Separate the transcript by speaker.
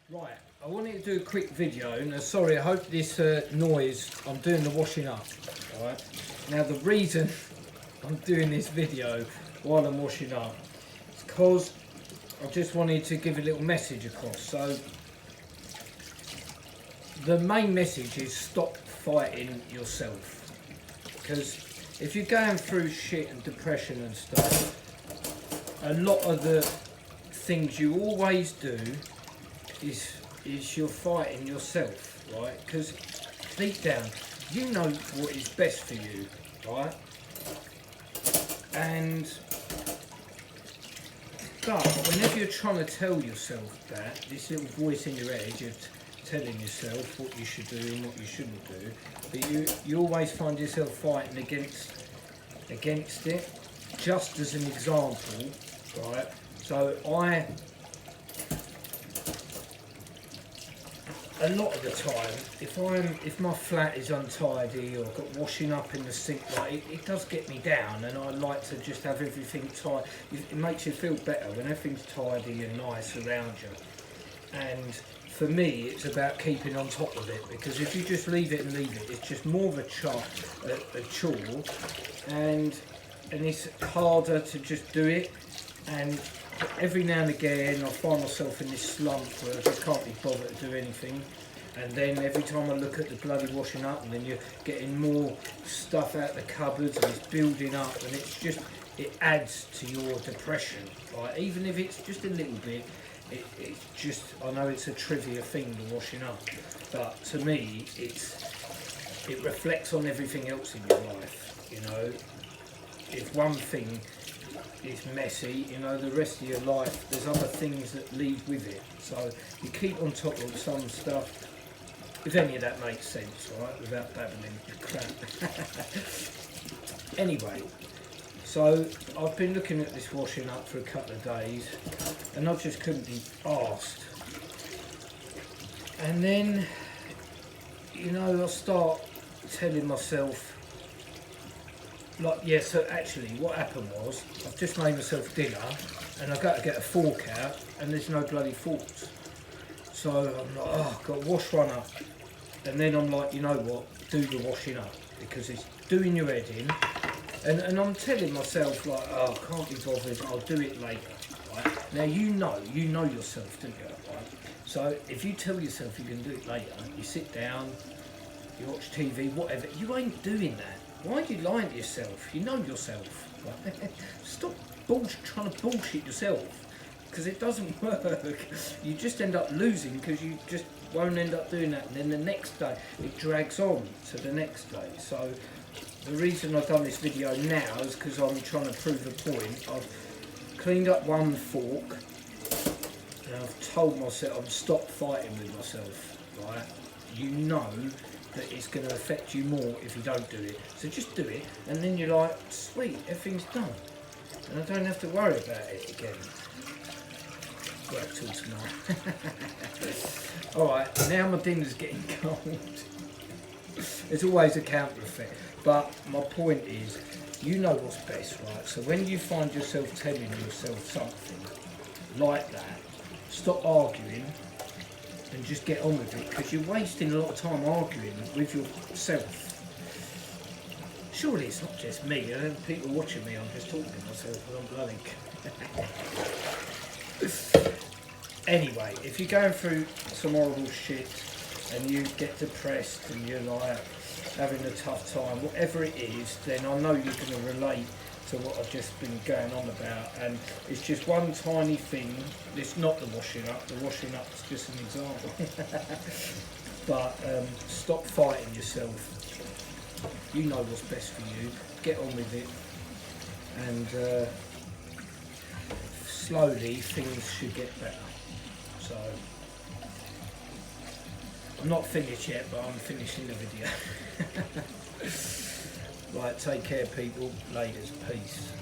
Speaker 1: Right, I wanted to do a quick video, and sorry, I hope this noise, I'm doing the washing up, alright? Now the reason I'm doing this video while I'm washing up is because I just wanted to give a little message across. So the main message is stop fighting yourself, because if you're going through shit and depression and stuff, a lot of the things you always do is you're fighting yourself, right? Because deep down, you know what is best for you, right? But whenever you're trying to tell yourself that, this little voice in your head, you're telling yourself what you should do and what you shouldn't do, but you always find yourself fighting against it. Just as an example, right? So a lot of the time, if my flat is untidy or I've got washing up in the sink, like it does get me down, and I like to just have everything tidy. It makes you feel better when everything's tidy and nice around you. And for me, it's about keeping on top of it, because if you just leave it, it's just more of a chore, and it's harder to just do it. And every now and again I find myself in this slump where I just can't be bothered to do anything, and then every time I look at the bloody washing up, and then you're getting more stuff out the cupboards and it's building up, and it adds to your depression, right? Even if it's just a little bit, it's just, I know it's a trivia thing, the washing up, but to me it reflects on everything else in your life, you know. If one thing is messy, you know, the rest of your life, there's other things that lead with it. So you keep on top of some stuff, if any of that makes sense, right, without babbling crap. Anyway, so I've been looking at this washing up for a couple of days, and I just couldn't be arsed. And then, you know, I start telling myself, like, yeah, so actually what happened was, I've just made myself dinner and I've got to get a fork out and there's no bloody forks. So I'm like, oh, I've got to wash one up. And then I'm like, you know what, do the washing up, because it's doing your head in. And I'm telling myself, like, oh, I can't be bothered, I'll do it later, right? Now you know yourself, don't you, right? So if you tell yourself you can do it later, you sit down, you watch TV, whatever, you ain't doing that. Why are you lying to yourself? You know yourself. Right? Stop trying to bullshit yourself, because it doesn't work. You just end up losing because you just won't end up doing that. And then the next day, it drags on to the next day. So the reason I've done this video now is because I'm trying to prove a point. I've cleaned up one fork and I've told myself I'm stop fighting with myself. Right? You know that it's going to affect you more if you don't do it. So just do it, and then you're like, sweet, everything's done. And I don't have to worry about it again. Work till tomorrow. Alright, now my dinner's getting cold. There's always a counter effect. But my point is, you know what's best, right? So when you find yourself telling yourself something like that, stop arguing and just get on with it, because you're wasting a lot of time arguing with yourself. Surely it's not just me, and people watching me, I'm just talking to myself and I'm bloody. Anyway, if you're going through some horrible shit and you get depressed and you're like having a tough time, whatever it is, then I know you're going to relate to what I've just been going on about. And it's just one tiny thing. It's not the washing up. The washing up is just an example. But stop fighting yourself. You know what's best for you. Get on with it, and slowly things should get better. So I'm not finished yet, but I'm finishing the video. Right, take care people, laters, peace.